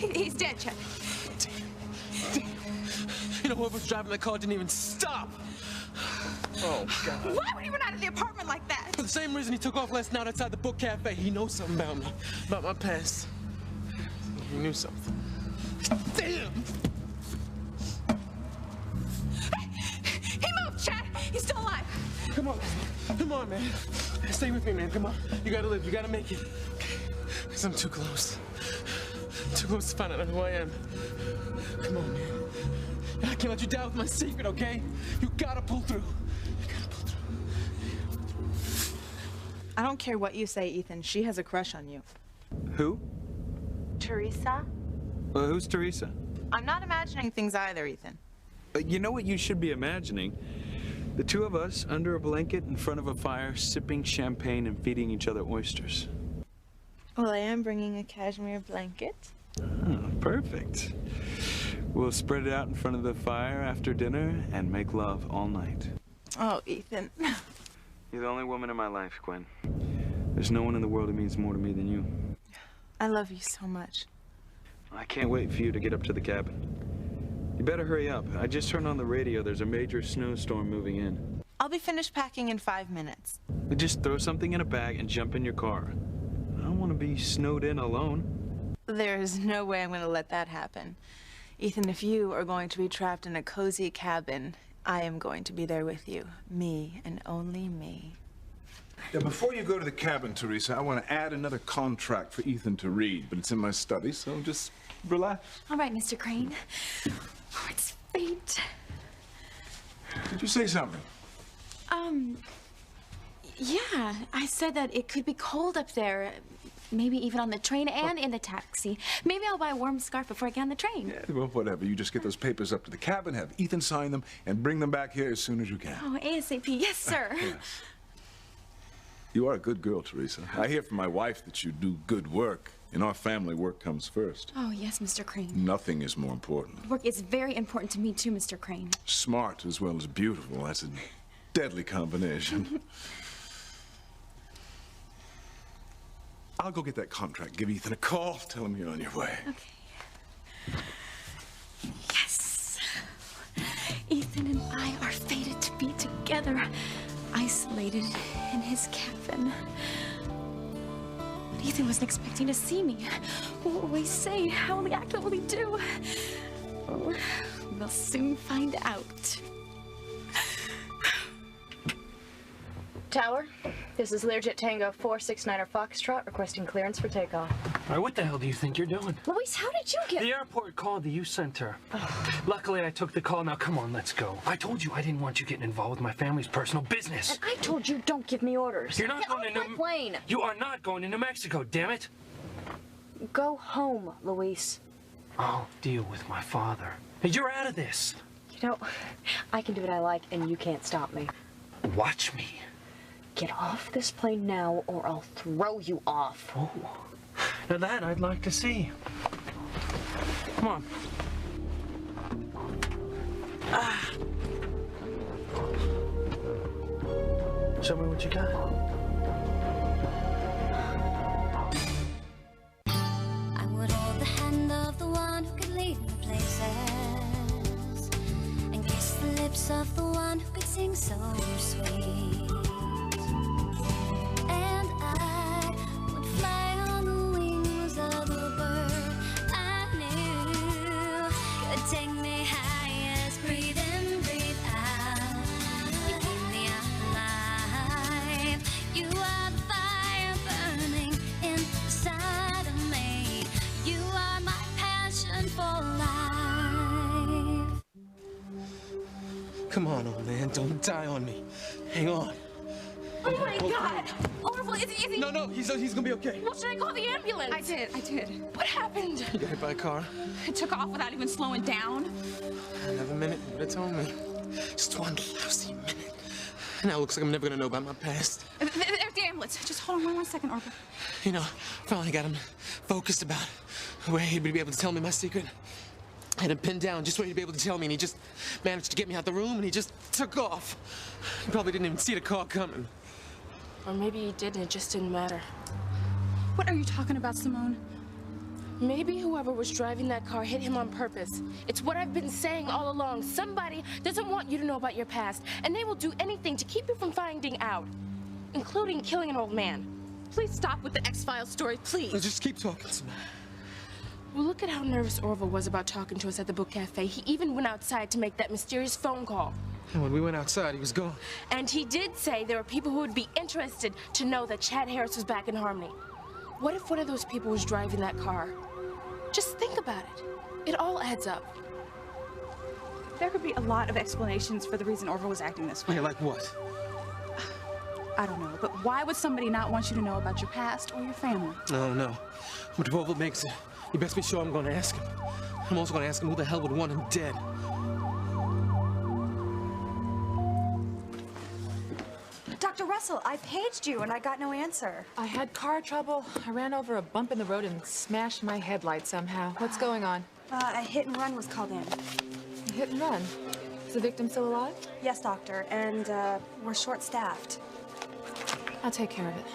He's dead, Chet. Damn. You know, whoever was driving the car didn't even stop. Oh, God. Why would he run out of the apartment like that? For the same reason he took off last night outside the book cafe. He knows something about me, about my past. He knew something. Damn! He moved, Chad. He's still alive. Come on, man. Stay with me, man. Come on. You gotta live. You gotta make it. Because I'm too close. Too close to find out who I am. Come on, man. I can't let you down with my secret, okay? You gotta pull through. You gotta pull through. I don't care what you say, Ethan. She has a crush on you. Who? Teresa? Who's Teresa? I'm not imagining things either, Ethan. You know what you should be imagining? The two of us under a blanket in front of a fire, sipping champagne and feeding each other oysters. Well, I am bringing a cashmere blanket. Oh, perfect. We'll spread it out in front of the fire after dinner and make love all night. Oh, Ethan. You're the only woman in my life, Gwen. There's no one in the world who means more to me than you. I love you so much. I can't wait for you to get up to the cabin. You better hurry up. I just turned on the radio. There's a major snowstorm moving in. I'll be finished packing in 5 minutes. Just throw something in a bag and jump in your car. I don't want to be snowed in alone. There is no way I'm going to let that happen. Ethan, if you are going to be trapped in a cozy cabin, I am going to be there with you. Me and only me. Now, before you go to the cabin, Teresa, I want to add another contract for Ethan to read, but it's in my study, so just relax. All right, Mr. Crane. Oh, it's fate. Did you say something? Yeah, I said that it could be cold up there. Maybe even on the train and in the taxi. Maybe I'll buy a warm scarf before I get on the train. Yeah, well, whatever. You just get those papers up to the cabin, have Ethan sign them, and bring them back here as soon as you can. Oh, ASAP. Yes, sir. Yeah. You are a good girl, Teresa. I hear from my wife that you do good work. In our family, work comes first. Oh, yes, Mr. Crane. Nothing is more important. Work is very important to me, too, Mr. Crane. Smart as well as beautiful. That's a deadly combination. I'll go get that contract. Give Ethan a call. Tell him you're on your way. Okay. Yes. Ethan and I are fated to be together, isolated in his cabin. But Ethan wasn't expecting to see me. What will he say? How will he act? What will he do? Oh, we'll soon find out. Tower, this is Learjet Tango 469er Foxtrot requesting clearance for takeoff. All right, what the hell do you think you're doing? Luis, how did you get... The airport called the youth center. Luckily, I took the call. Now, come on, let's go. I told you I didn't want you getting involved with my family's personal business. And I told you don't give me orders. You're not Get going off to my plane. You are not going to New Mexico, damn it. Go home, Luis. I'll deal with my father. Hey, you're out of this. You know, I can do what I like, and you can't stop me. Watch me. Get off this plane now, or I'll throw you off. Oh, now that I'd like to see. Come on. Ah. Show me what you got. I would hold the hand of the one who could lead me places, and kiss the lips of the one who could sing so sweet. Come on, old man. Don't die on me. Hang on. Oh, my God. Orville, is he... No, he's gonna be okay. Well, should I call the ambulance? I did. What happened? You got hit by a car? It took off without even slowing down. Another minute, you would have told me. Just one lousy minute. Now it looks like I'm never gonna know about my past. There's the ambulance. Just hold on 1 second, Orville. You know, finally got him focused about where he'd be able to tell me my secret. I had him pinned down just where he'd be able to tell me, and he just managed to get me out the room, and he just took off. He probably didn't even see the car coming. Or maybe he did, and it just didn't matter. What are you talking about, Simone? Maybe whoever was driving that car hit him on purpose. It's what I've been saying all along. Somebody doesn't want you to know about your past, and they will do anything to keep you from finding out, including killing an old man. Please stop with the X-Files story, please. Let's just keep talking, Simone. Well, look at how nervous Orville was about talking to us at the book cafe. He even went outside to make that mysterious phone call. And when we went outside, he was gone. And he did say there were people who would be interested to know that Chad Harris was back in Harmony. What if one of those people was driving that car? Just think about it. It all adds up. There could be a lot of explanations for the reason Orville was acting this way. Yeah, like what? I don't know, but why would somebody not want you to know about your past or your family? No. But if Orville makes it, you best be sure I'm going to ask him. I'm also going to ask him who the hell would want him dead. Dr. Russell, I paged you and I got no answer. I had car trouble. I ran over a bump in the road and smashed my headlight somehow. What's going on? A hit and run was called in. A hit and run? Is the victim still alive? Yes, doctor, and we're short-staffed. I'll take care of it.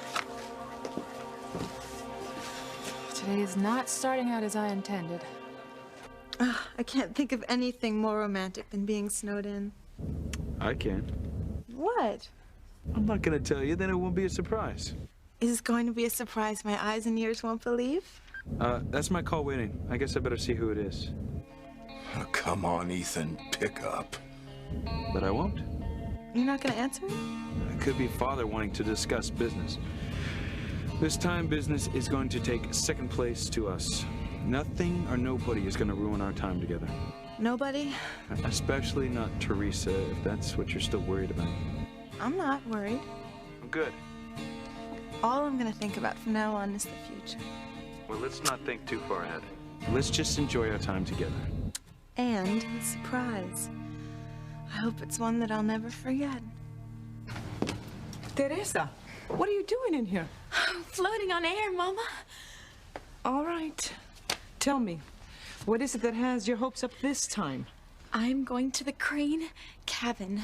Today is not starting out as I intended. I can't think of anything more romantic than being snowed in. I can. What? I'm not gonna tell you, then it won't be a surprise. Is this going to be a surprise my eyes and ears won't believe? That's my call waiting. I guess I better see who it is. Oh, come on, Ethan, pick up. But I won't. You're not gonna answer? It could be Father wanting to discuss business. This time, business is going to take second place to us. Nothing or nobody is gonna ruin our time together. Nobody? Especially not Teresa, if that's what you're still worried about. I'm not worried. Good. All I'm gonna think about from now on is the future. Well, let's not think too far ahead. Let's just enjoy our time together. And the surprise. I hope it's one that I'll never forget. Teresa, what are you doing in here? Floating on air, Mama. All right. Tell me, what is it that has your hopes up this time? I'm going to the Crane cabin.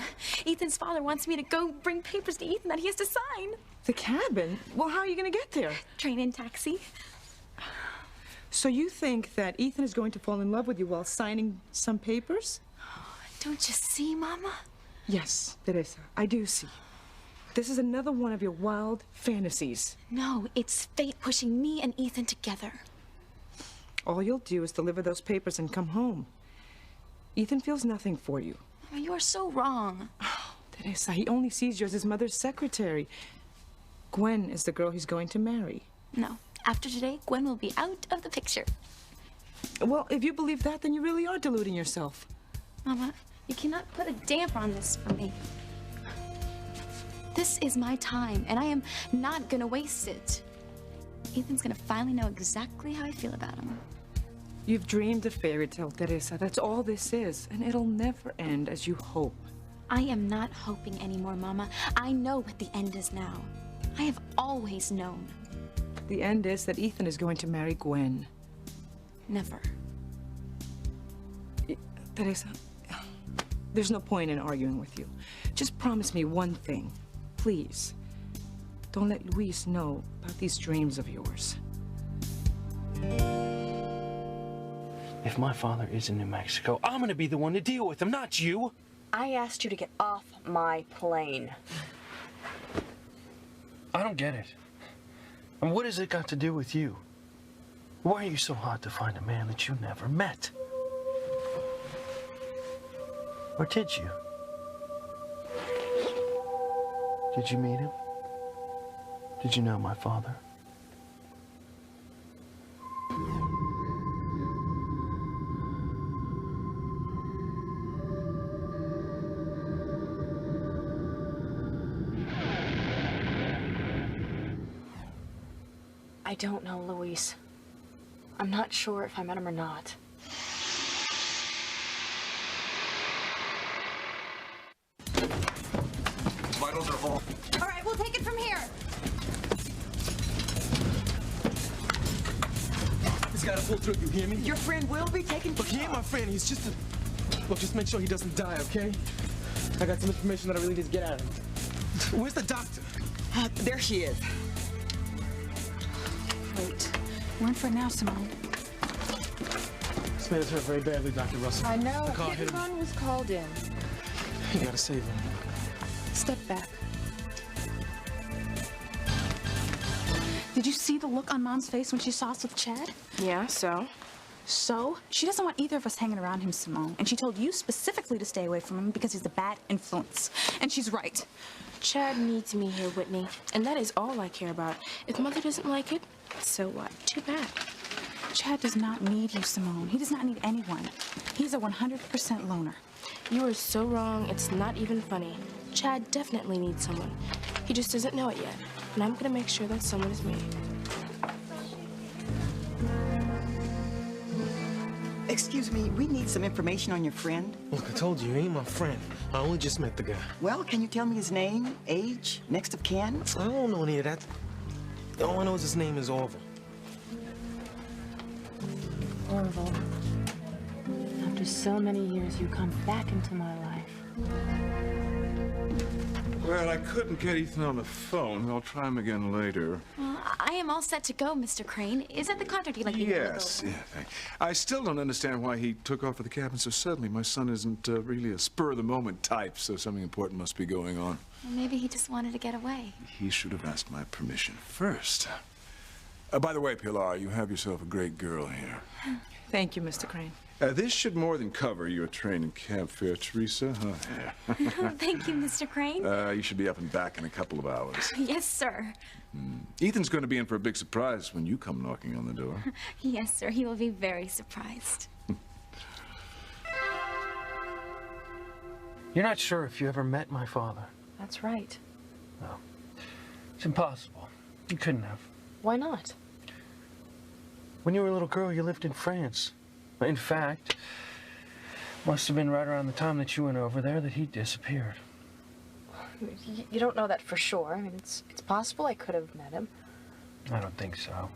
Ethan's father wants me to go bring papers to Ethan that he has to sign. The cabin? Well, how are you going to get there? Train and taxi. So you think that Ethan is going to fall in love with you while signing some papers? Don't you see, Mama? Yes, Teresa, I do see. This is another one of your wild fantasies. No, it's fate pushing me and Ethan together. All you'll do is deliver those papers and come home. Ethan feels nothing for you. Mama, you are so wrong. Oh, Teresa, he only sees you as his mother's secretary. Gwen is the girl he's going to marry. No, after today, Gwen will be out of the picture. Well, if you believe that, then you really are deluding yourself. Mama, you cannot put a damper on this for me. This is my time, and I am not gonna waste it. Ethan's gonna finally know exactly how I feel about him. You've dreamed a fairy tale, Teresa. That's all this is, and it'll never end as you hope. I am not hoping anymore, Mama. I know what the end is now. I have always known. The end is that Ethan is going to marry Gwen. Never. Teresa, there's no point in arguing with you. Just promise me one thing, please. Don't let Luis know about these dreams of yours. If my father is in New Mexico, I'm gonna be the one to deal with him, not you. I asked you to get off my plane. I don't get it. And what has it got to do with you? Why are you so hard to find a man that you never met? Or did you? Did you meet him? Did you know my father? I don't know, Luis. I'm not sure if I met him or not. Vitals are full. All right, we'll take it from here. He's got to pull through, you hear me? Your friend will be taken Look, he ain't my friend. He's just a... Look, just make sure he doesn't die, okay? I got some information that I really need to get out of him. Where's the doctor? There she is. Wait. Run for it now, Simone. man is hurt very badly, Dr. Russell. I know. The car hit him. Hitman was called in. You gotta save him. Step back. Did you see the look on Mom's face when she saw us with Chad? Yeah, so? So, she doesn't want either of us hanging around him, Simone. And she told you specifically to stay away from him because he's a bad influence. And she's right. Chad needs me here, Whitney. And that is all I care about. If Mother doesn't like it, so what? Too bad. Chad does not need you, Simone. He does not need anyone. He's a 100% loner. You are so wrong, it's not even funny. Chad definitely needs someone. He just doesn't know it yet. And I'm gonna make sure that someone is me. Excuse me, we need some information on your friend. Look, I told you, he ain't my friend. I only just met the guy. Well, can you tell me his name, age, next of kin? I don't know any of that. All I know is his name is Orville. Orville. After so many years, you come back into my life. Well, I couldn't get Ethan on the phone. I'll try him again later. Well, I am all set to go, Mr. Crane. Is that the contract you'd like me to look Yes, over? yeah, thanks. I still don't understand why he took off for the cabin so suddenly. My son isn't really a spur-of-the-moment type, so something important must be going on. Well, maybe he just wanted to get away. He should have asked my permission first. By the way, Pilar, you have yourself a great girl here. Thank you, Mr. Crane. This should more than cover your train and cab fare, Teresa. Huh? Thank you, Mr. Crane. You should be up and back in a couple of hours. Yes, sir. Ethan's going to be in for a big surprise when you come knocking on the door. Yes, sir. He will be very surprised. You're not sure if you ever met my father? That's right. No. It's impossible. You couldn't have. Why not? When you were a little girl, you lived in France. In fact, must have been right around the time that you went over there that he disappeared. You don't know that for sure. I mean, it's possible I could have met him. I don't think so.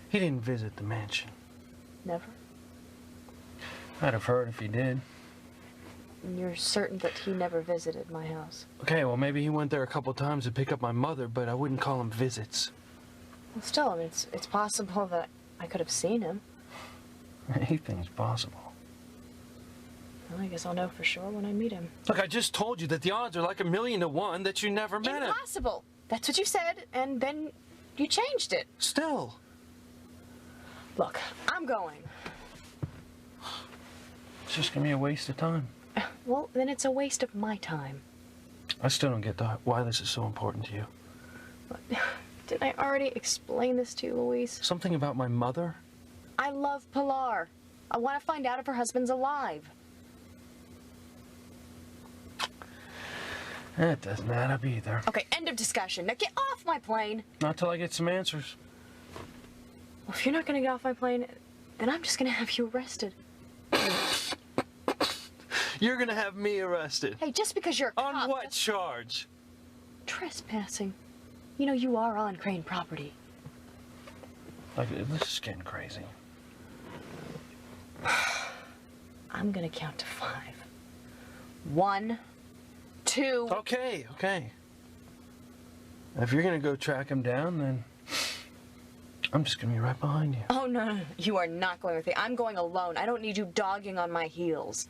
He didn't visit the mansion. Never. I'd have heard if he did. And you're certain that he never visited my house? Okay, well, maybe he went there a couple times to pick up my mother, but I wouldn't call them visits. Well, still, I mean, it's possible that I could have seen him. Anything's possible. Well, I guess I'll know for sure when I meet him. Look, I just told you that the odds are like 1,000,000 to 1 that you never met him. Impossible! That's what you said, and then you changed it. Still. Look, I'm going. It's just gonna be a waste of time. Well, then it's a waste of my time. I still don't get why this is so important to you. Didn't I already explain this to you, Luis? Something about my mother? I love Pilar. I want to find out if her husband's alive. That doesn't add up either. Okay, end of discussion. Now get off my plane. Not till I get some answers. Well, if you're not going to get off my plane, then I'm just going to have you arrested. You're gonna have me arrested. Hey, just because you're a cop... On what charge? Trespassing. You know, you are on Crane property. Like, this is getting crazy. I'm gonna count to 5. 1, 2... Okay. If you're gonna go track him down, then I'm just gonna be right behind you. Oh, no. You are not going with me. I'm going alone. I don't need you dogging on my heels.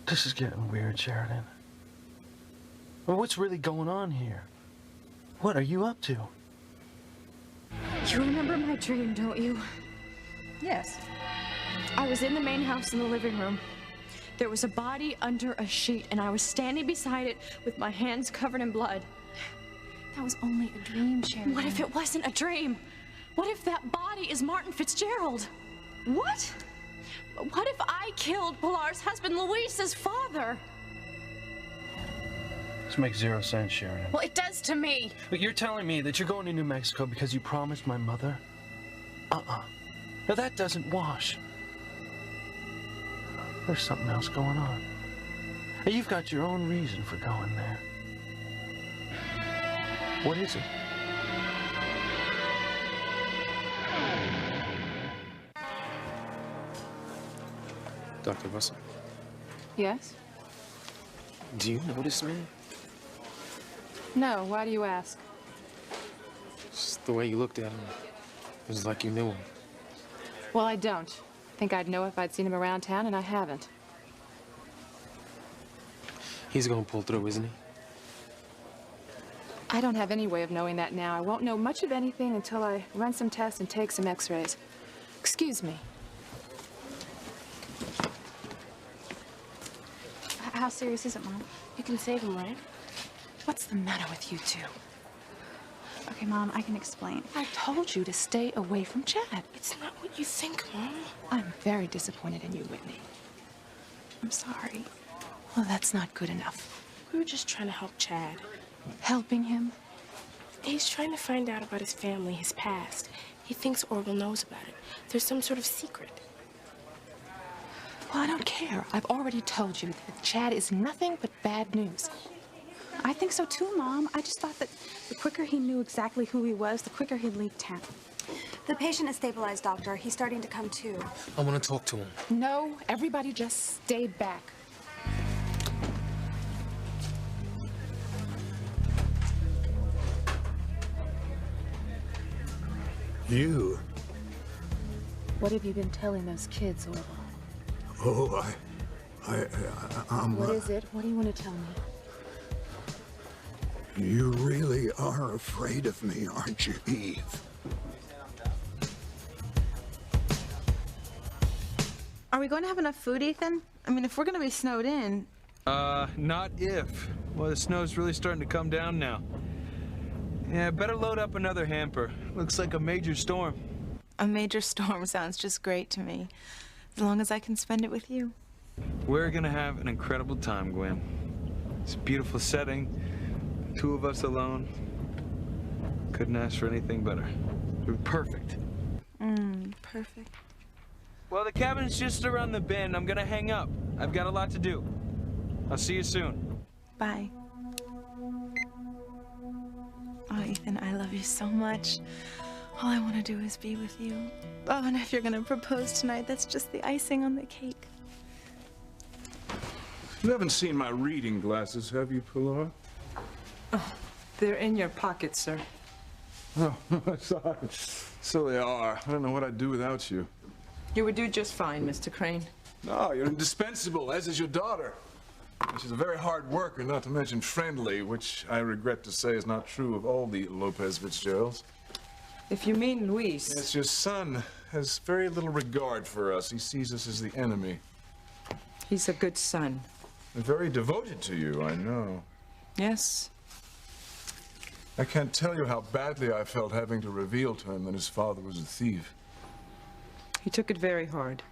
This is getting weird, Sheridan. Well, what's really going on here? What are you up to? You remember my dream, don't you? Yes. I was in the main house in the living room. There was a body under a sheet, and I was standing beside it with my hands covered in blood. That was only a dream, Sheridan. What if it wasn't a dream? What if that body is Martin Fitzgerald? What? What if I killed Pilar's husband, Luis's father? This makes 0 sense, Sheridan. Well, it does to me. But you're telling me that you're going to New Mexico because you promised my mother? Now that doesn't wash. There's something else going on. You've got your own reason for going there. What is it? Dr. Russell, Yes? do you know this man? No, why do you ask? Just the way you looked at him. It was like you knew him. Well, I don't. I think I'd know if I'd seen him around town, and I haven't. He's gonna pull through, isn't he? I don't have any way of knowing that now. I won't know much of anything until I run some tests and take some x-rays. Excuse me. How serious is it, Mom? You can save him, right? What's the matter with you two? Okay, Mom, I can explain. I told you to stay away from Chad. It's not what you think, Mom. I'm very disappointed in you, Whitney. I'm sorry. Well, that's not good enough. We were just trying to help Chad. Helping him? He's trying to find out about his family, his past. He thinks Orville knows about it. There's some sort of secret. Well, I don't care. I've already told you that Chad is nothing but bad news. I think so too, Mom. I just thought that the quicker he knew exactly who he was, the quicker he'd leave town. The patient is stabilized, Doctor. He's starting to come to. I want to talk to him. No, everybody just stay back. You? What have you been telling those kids, Orville? Oh, I'm... What is it? What do you want to tell me? You really are afraid of me, aren't you, Eve? Are we going to have enough food, Ethan? I mean, if we're going to be snowed in... Not if. Well, the snow's really starting to come down now. Yeah, better load up another hamper. Looks like a major storm. A major storm sounds just great to me. As long as I can spend it with you. We're gonna have an incredible time, Gwen. It's a beautiful setting. 2 of us alone. Couldn't ask for anything better. We're perfect. Perfect. Well, the cabin's just around the bend. I'm gonna hang up. I've got a lot to do. I'll see you soon. Bye. Oh, Ethan, I love you so much. All I want to do is be with you. Oh, and if you're going to propose tonight, that's just the icing on the cake. You haven't seen my reading glasses, have you, Pilar? Oh, they're in your pocket, sir. Oh, sorry. So they are. I don't know what I'd do without you. You would do just fine, Mr. Crane. No, you're indispensable, as is your daughter. She's a very hard worker, not to mention friendly, which I regret to say is not true of all the Lopez Fitzgeralds. If you mean Luis... Yes, your son has very little regard for us. He sees us as the enemy. He's a good son. And very devoted to you, I know. Yes. I can't tell you how badly I felt having to reveal to him that his father was a thief. He took it very hard.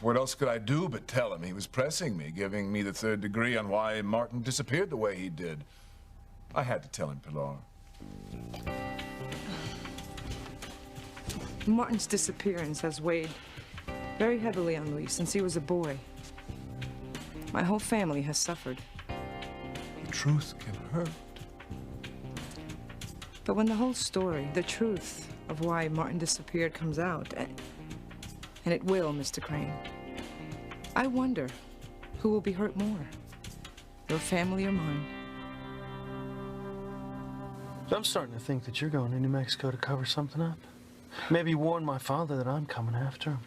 What else could I do but tell him? He was pressing me, giving me the 3rd degree on why Martin disappeared the way he did. I had to tell him, Pilar. Martin's disappearance has weighed very heavily on Luis since he was a boy. My whole family has suffered. The truth can hurt. But when the whole story, the truth of why Martin disappeared comes out, and it will, Mr. Crane, I wonder who will be hurt more, your family or mine. I'm starting to think that you're going to New Mexico to cover something up. Maybe warn my father that I'm coming after him.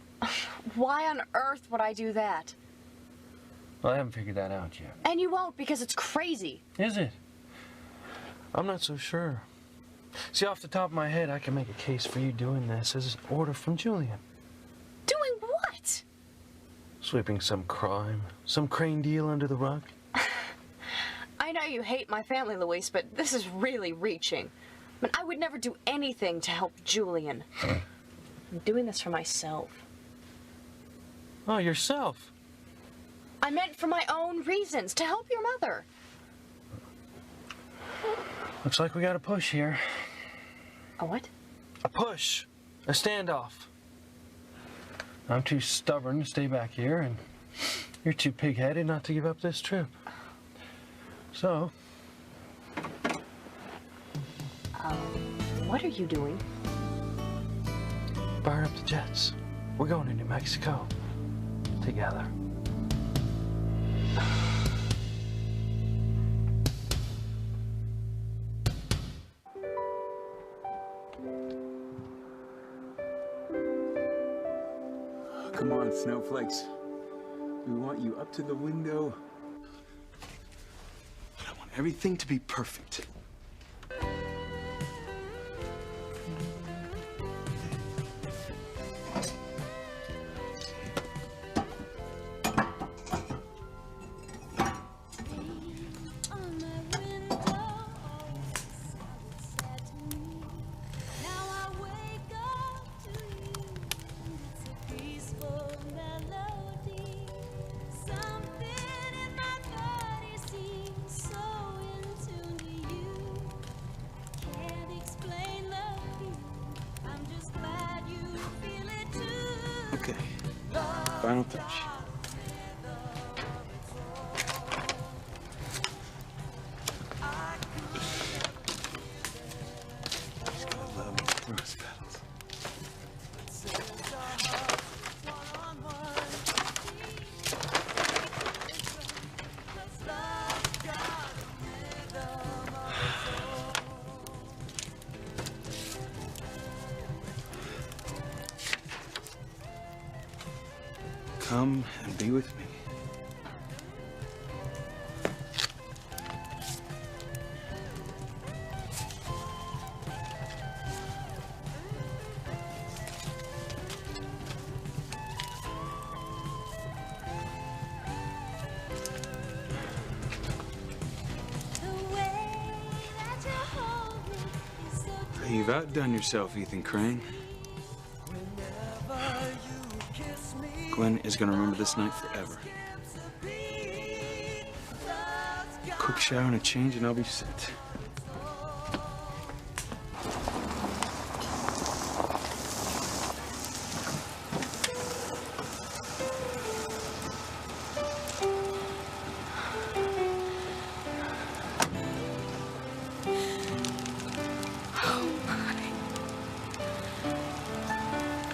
Why on earth would I do that? Well, I haven't figured that out yet. And you won't, because it's crazy. Is it? I'm not so sure. See, off the top of my head, I can make a case for you doing this as an order from Julian. Doing what? Sweeping some crime, some Crane deal under the rug. I know you hate my family, Luis, but this is really reaching. I mean, I would never do anything to help Julian. I'm doing this for myself. Oh, yourself? I meant for my own reasons, to help your mother. Looks like we got a push here. A what? A push. A standoff. I'm too stubborn to stay back here, and you're too pig-headed not to give up this trip. So... what are you doing? Fire up the jets. We're going to New Mexico. Together. Come on, snowflakes. We want you up to the window. I want everything to be perfect. Okay. Final touch. Just gonna love rose petals. Come and be with me. You've outdone yourself, Ethan Crane. Gwen is gonna remember this night forever. Quick shower and a change and I'll be set. Oh my.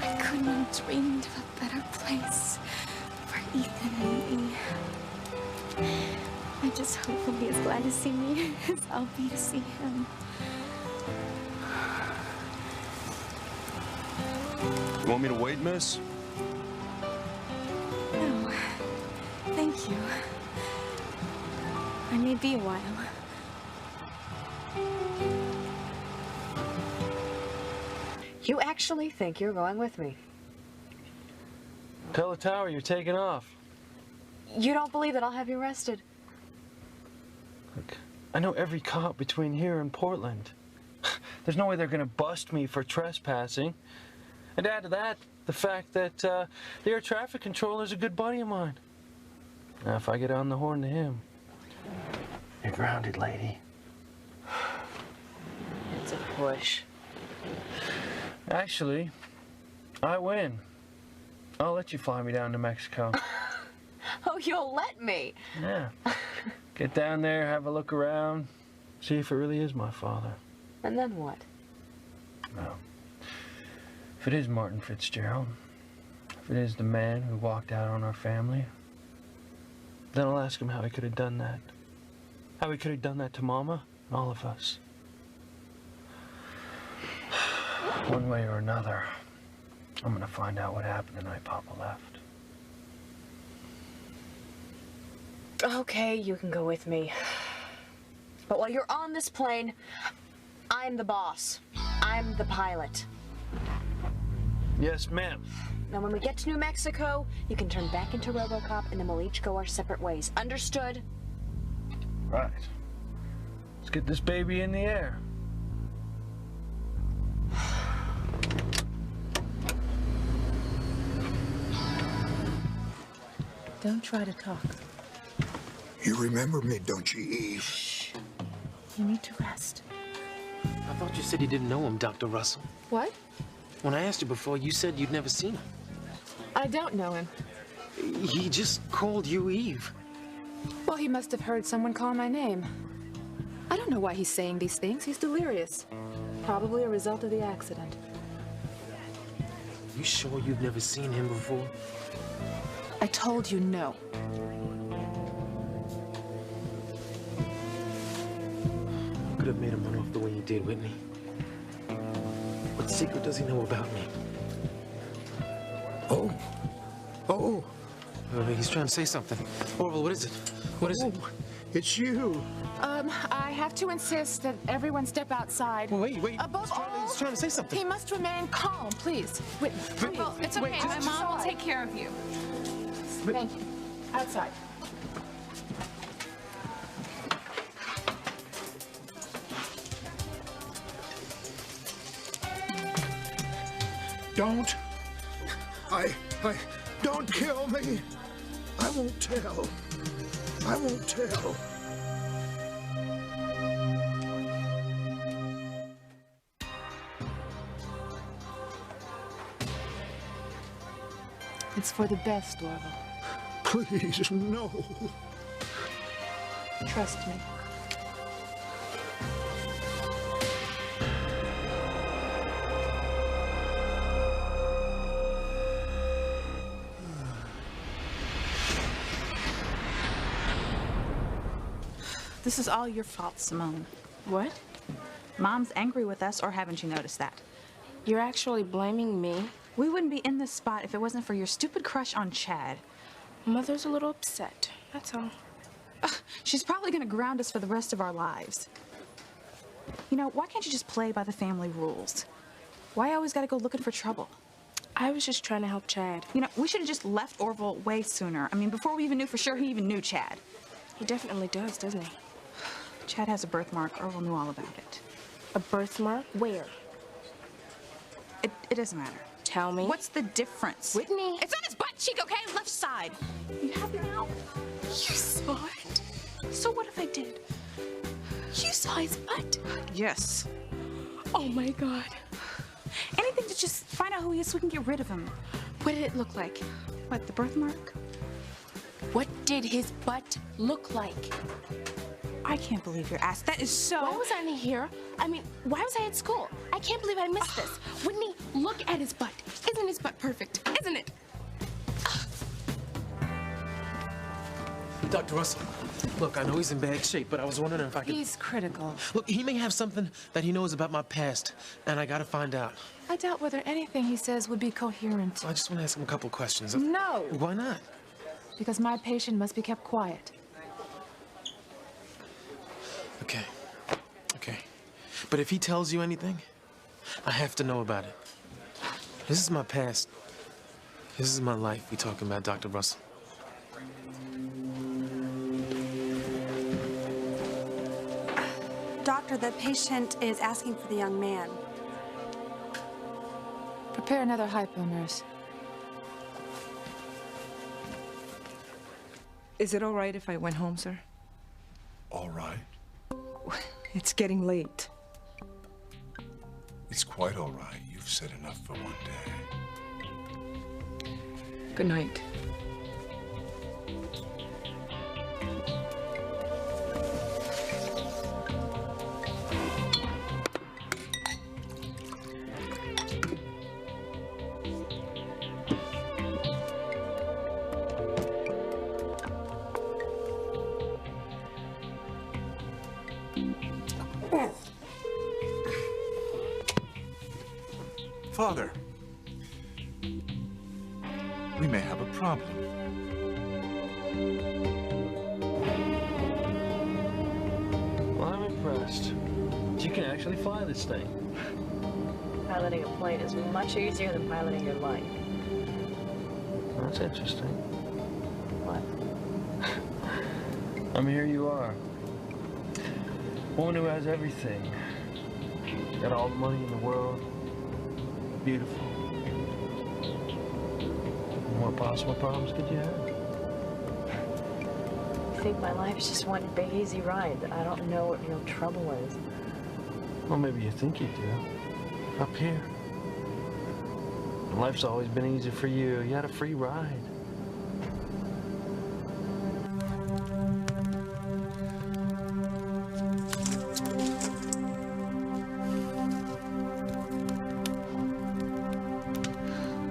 I couldn't have dreamed of a better place for Ethan and me. I just hope he'll be as glad to see me as I'll be to see him. You want me to wait, miss? No, thank you. I may be a while. You actually think you're going with me? Tell the tower you're taking off. You don't believe that I'll have you arrested? Look, I know every cop between here and Portland. There's no way they're gonna bust me for trespassing. And add to that, the fact that the air traffic controller is a good buddy of mine. Now, if I get on the horn to him, you're grounded, lady. It's a push. Actually, I win. I'll let you fly me down to Mexico. Oh, you'll let me? Yeah. Get down there, have a look around, see if it really is my father. And then what? Well, if it is Martin Fitzgerald, if it is the man who walked out on our family, then I'll ask him how he could have done that. How he could have done that to Mama and all of us. One way or another, I'm gonna find out what happened the night Papa left. Okay, you can go with me. But while you're on this plane, I'm the boss. I'm the pilot. Yes, ma'am. Now, when we get to New Mexico, you can turn back into RoboCop, and then we'll each go our separate ways. Understood? Right. Let's get this baby in the air. Don't try to talk. You remember me, don't you, Eve? Shh. You need to rest. I thought you said you didn't know him, Dr. Russell. What? When I asked you before, you said you'd never seen him. I don't know him. He just called you Eve. Well, he must have heard someone call my name. I don't know why he's saying these things. He's delirious. Probably a result of the accident. You sure you've never seen him before? I told you no. Could have made him run off the way you did, Whitney. What secret does he know about me? Oh, Oh. He's trying to say something. Orville, what is it? What is it? It's you. I have to insist that everyone step outside. Wait. Above all, He's trying to say something. he must remain calm, please. Whitney, Well, it's okay. My mom will take care of you. Thank you. Outside. Don't. Don't kill me. I won't tell. I won't tell. It's for the best, Orville. Please, no. Trust me. This is all your fault, Simone. What? Mom's angry with us, or haven't you noticed that? You're actually blaming me? We wouldn't be in this spot if it wasn't for your stupid crush on Chad. Mother's a little upset, that's all. She's probably gonna ground us for the rest of our lives. You know, why can't you just play by the family rules? Why always gotta go looking for trouble? I was just trying to help Chad. You know, we should have just left Orville way sooner. I mean, before we even knew for sure he even knew Chad. He definitely does, doesn't he? Chad has a birthmark. Orville knew all about it. A birthmark? Where? It doesn't matter. Tell me. What's the difference? Whitney. It's on his butt cheek, okay? Left side. You happy now? You saw it? So what if I did? You saw his butt? Yes. Oh my God. Anything to just find out who he is so we can get rid of him. What did it look like? What, the birthmark? What did his butt look like? I can't believe you're asked. That is so... Why was I not here? I mean, why was I at school? I can't believe I missed this. Whitney, look at his butt. Isn't his butt perfect? Isn't it? Dr. Russell, look, I know he's in bad shape, but I was wondering if I could... He's critical. Look, he may have something that he knows about my past, and I gotta find out. I doubt whether anything he says would be coherent. So I just want to ask him a couple questions. No. Why not? Because my patient must be kept quiet. Okay. But if he tells you anything, I have to know about it. This is my past. This is my life we talking about, Dr. Russell. Doctor, the patient is asking for the young man. Prepare another hypo, nurse. Is it all right if I went home, sir? All right. It's getting late. It's quite all right. You've said enough for one day. Good night. Father, we may have a problem. Well, I'm impressed. You can actually fly this thing. Piloting a plane is much easier than piloting your life. That's interesting. What? I mean, here you are. Woman who has everything. Got all the money in the world. Beautiful. What possible problems could you have? I think my life's just one big easy ride. I don't know what real trouble is. Well, maybe you think you do. Up here. Life's always been easy for you. You had a free ride.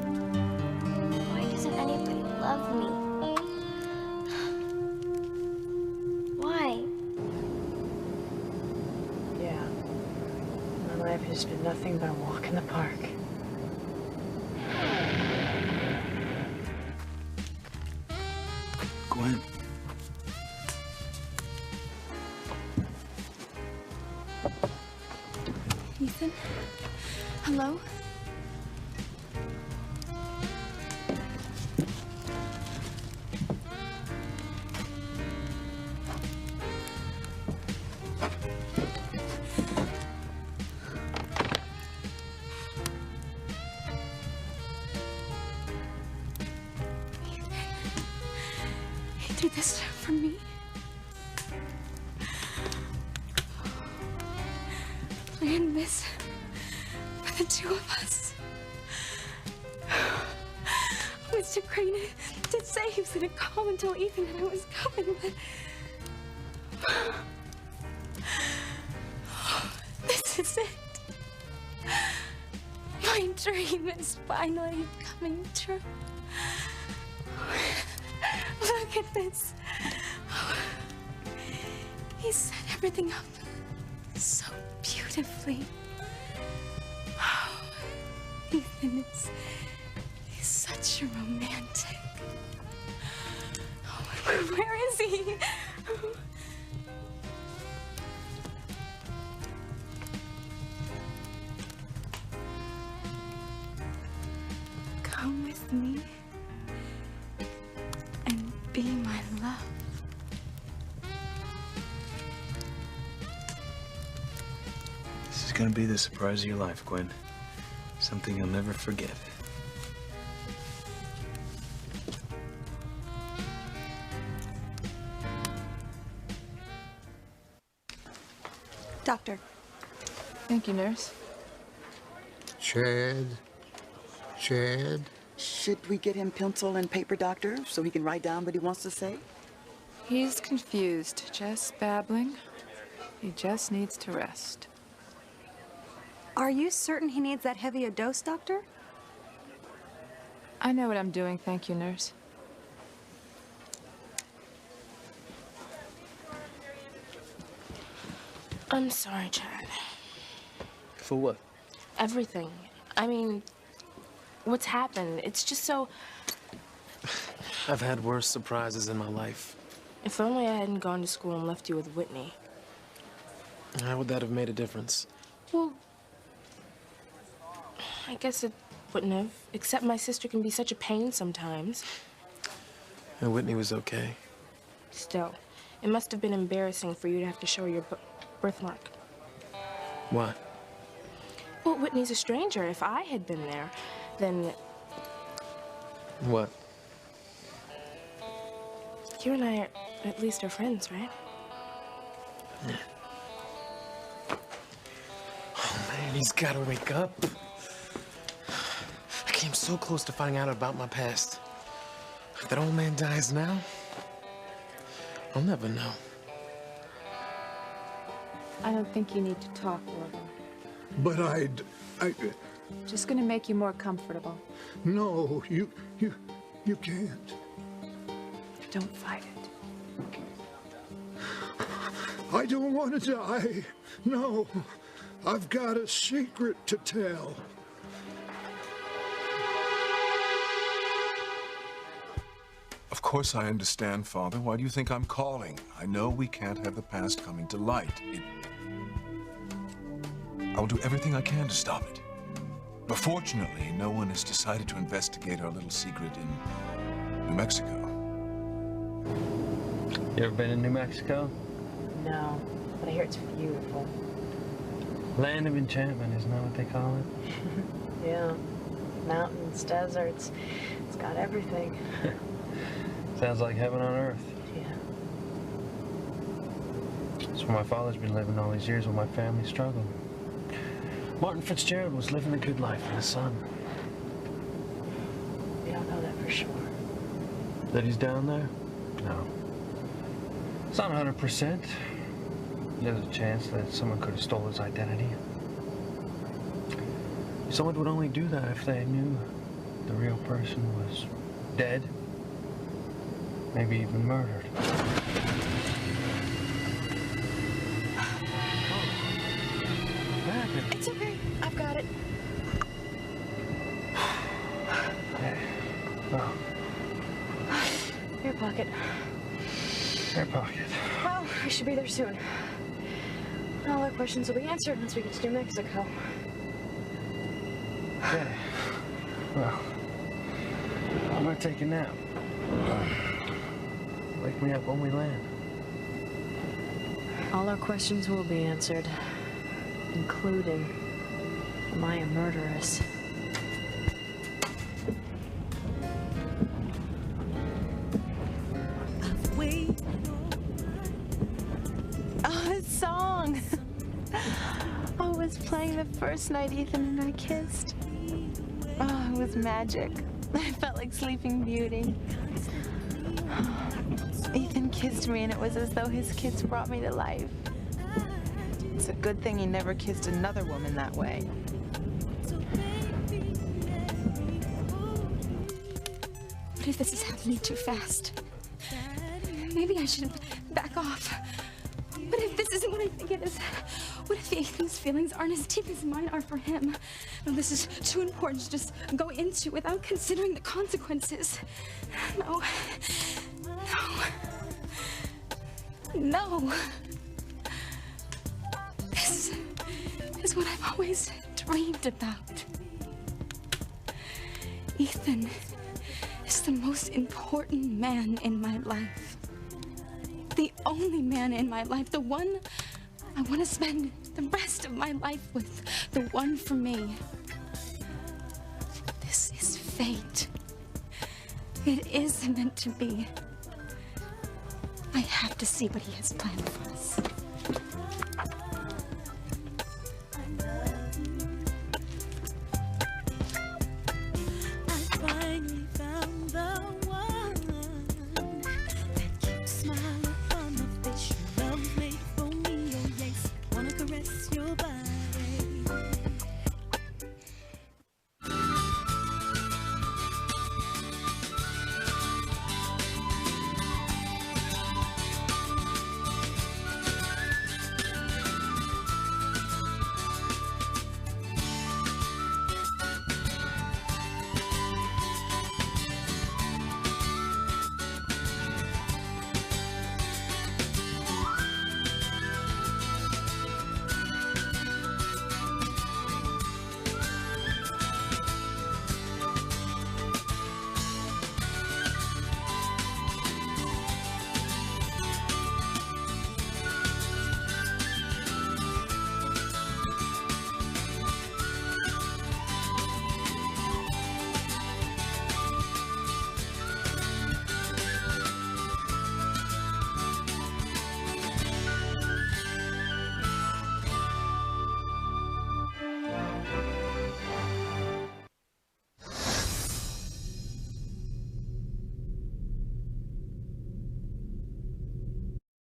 Why doesn't anybody love me? Why? Yeah. My life has been nothing but a walk in the park. Gwen. Ethan? Hello? He did this for me. Planned this for the two of us. Mr. Crane did say he was gonna call and tell Ethan that I was coming, but this is it. My dream is finally coming true. Look at this. He set everything up so beautifully. Oh, Ethan is such a romantic. Oh, where is he? Come with me and be my love. This is gonna be the surprise of your life, Gwen. Something you'll never forget. Doctor. Thank you, nurse. Chad. Chad. Should we get him pencil and paper, doctor, so he can write down what he wants to say? He's confused, just babbling. He just needs to rest. Are you certain he needs that heavy a dose, Doctor? I know what I'm doing, thank you, nurse. I'm sorry, Chad. For what? Everything. I mean, what's happened? It's just so... I've had worse surprises in my life. If only I hadn't gone to school and left you with Whitney. How would that have made a difference? Well, I guess it wouldn't have, except my sister can be such a pain sometimes. And Whitney was okay. Still, it must have been embarrassing for you to have to show her your birthmark. Why? Well, Whitney's a stranger. If I had been there, then What? you and I are, at least are friends, right? Oh, man, he's got to wake up. I came so close to finding out about my past. If that old man dies now, I'll never know. I don't think you need to talk, Logan. But Just gonna make you more comfortable. no, you can't. Don't fight it. I don't want to die. No, I've got a secret to tell. Of course I understand, Father. Why do you think I'm calling? I know we can't have the past coming to light. I will do everything I can to stop it. But fortunately, no one has decided to investigate our little secret in New Mexico. You ever been in New Mexico? No, but I hear it's beautiful. Land of enchantment, isn't that what they call it? Yeah, mountains, deserts, it's got everything. Sounds like heaven on earth. Yeah. It's where my father's been living all these years while my family struggled. Martin Fitzgerald was living a good life in the sun. We don't know that for sure. That he's down there? No. It's not 100%. There's a chance that someone could have stolen his identity. Someone would only do that if they knew the real person was dead. Maybe even murdered. It's okay. I've got it. Hey. Oh. Your pocket. air pocket. Well, we should be there soon. All our questions will be answered once we get to New Mexico. Okay. Well, I'm gonna take a nap. Wake me up when we land. All our questions will be answered, including, am I a murderess? Oh, this song! Oh, it was playing the first night Ethan and I kissed. Oh, it was magic. I felt like Sleeping Beauty. Ethan kissed me and it was as though his kiss brought me to life. It's a good thing he never kissed another woman that way. What if this is happening too fast? Maybe I should back off. What if this isn't what I think it is? What if Ethan's feelings aren't as deep as mine are for him? No, this is too important to just go into without considering the consequences. No. No. This is what I've always dreamed about. Ethan is the most important man in my life. The only man in my life, the one I want to spend the rest of my life with, the one for me. This is fate. It is meant to be. I have to see what he has planned for us.